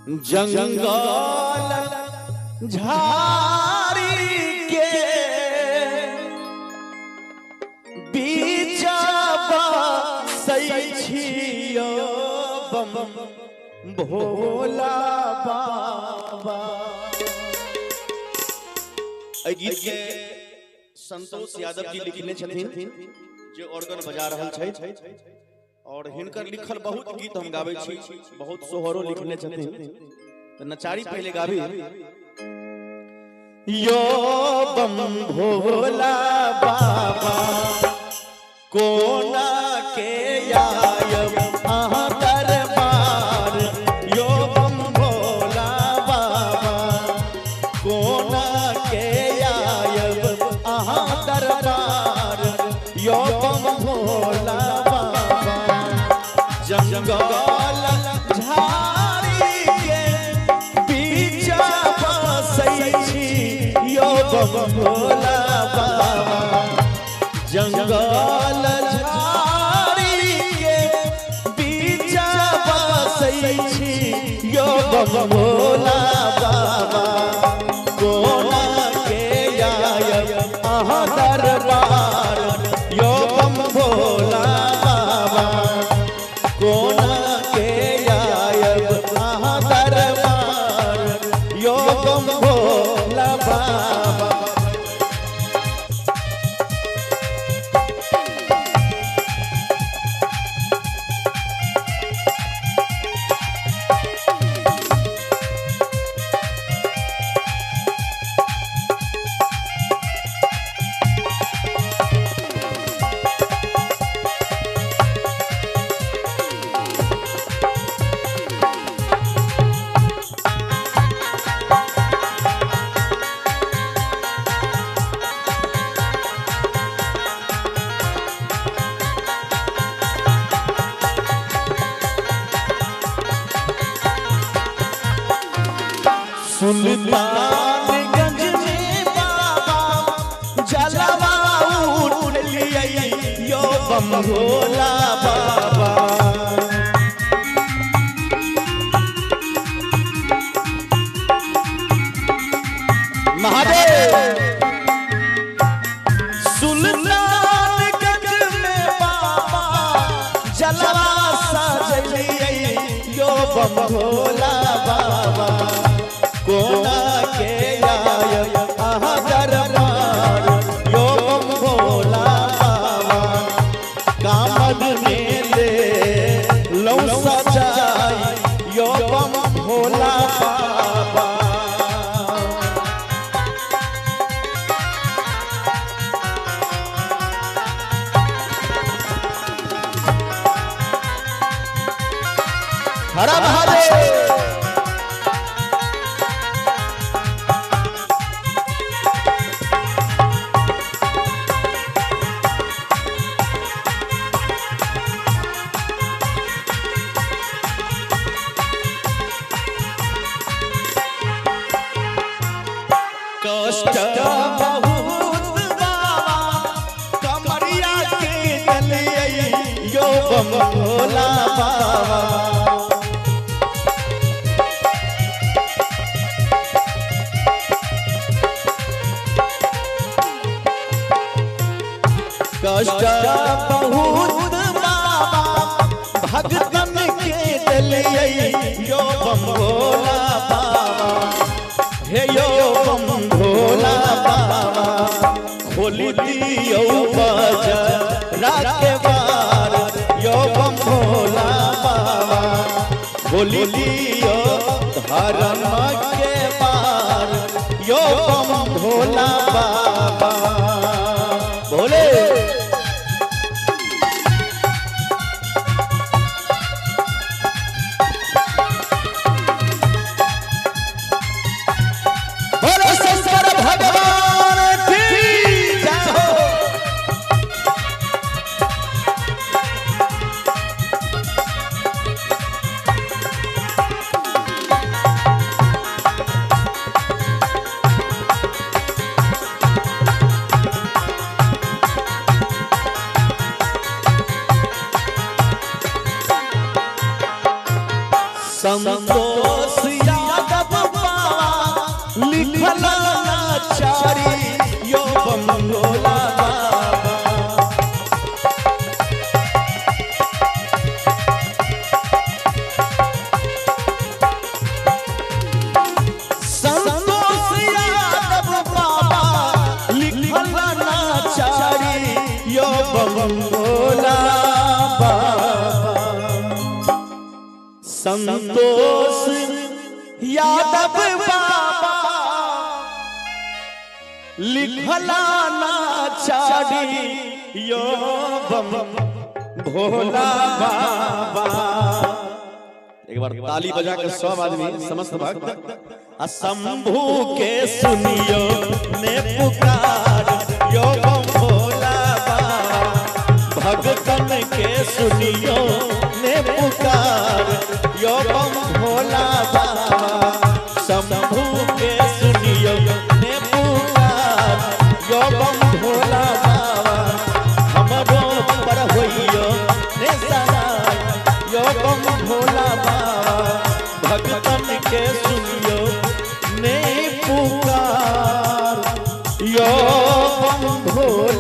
जंगल झाड़ी के बीच बसै छियो बम भोला बाबा। एहि गीत के संतोष यादव जी लिखने छथिन जे ऑर्गन बजा रहल छै और हिनकर लिखल बहुत गीत हम गाबै छी, बहुत सोहरो लिखने छथिन। तो नचारी पहले गाबी यो बम भोला बाबा कोना के आयब अहाँ दरबार। यो बम भोला बाबा कोना के आयब अहाँ दरबार। यो बम भोला जंगल झाड़ी के बीच बसै छी यो बम भोला बाबा। जंगल झाड़ी के बीच बसै छी यो बम भोला बाबा कोना के आयब अहाँ दरबार। यो बम भोला कोना के आयब अहाँ दरबार। यो बम भोला बाबा। सुल्तानगंज में बाबा जलवा उठलिए यो बम भोला बाबा। महादेव सुल्तानगंज में बाबा जलवा सजलिए यो बम भोला बाबा कोना के आयब अहाँ दरबार। यो बम भोला बाबा कामद में ले लौ सजाई यो बम भोला बाबा। हर महादेव। कष्ट बहुत बाबा कमरिया के दलिए यो बम भोला बाबा। कष्ट बहुत बाबा भगतन के दलिए यो बम भोला बाबा। हे यो बम भोला बाबा खोली दियो बजरा के बार। यो बम भोला बाबा खोली दियो धर्म के बार। यो बम भोला बाबा भोले। संतोष यादव बाबा लिखला ना चाड़ी यो बम भोला बाबा। एक बार ताली बजा कर सब आदमी समस्त भक्त शंभू के सुनियो ने पुकार यो बम भोला बाबा। भगतन के सुनियो ने पुकार यो बम भोला बाबा। शंभू के सुनियो ने पुकार यो बम भोला बाबा। हमरो पर होइयो ने सहाय यो बम भोला बाबा। भगतन के सुनियो ने पुकार यो बम भोला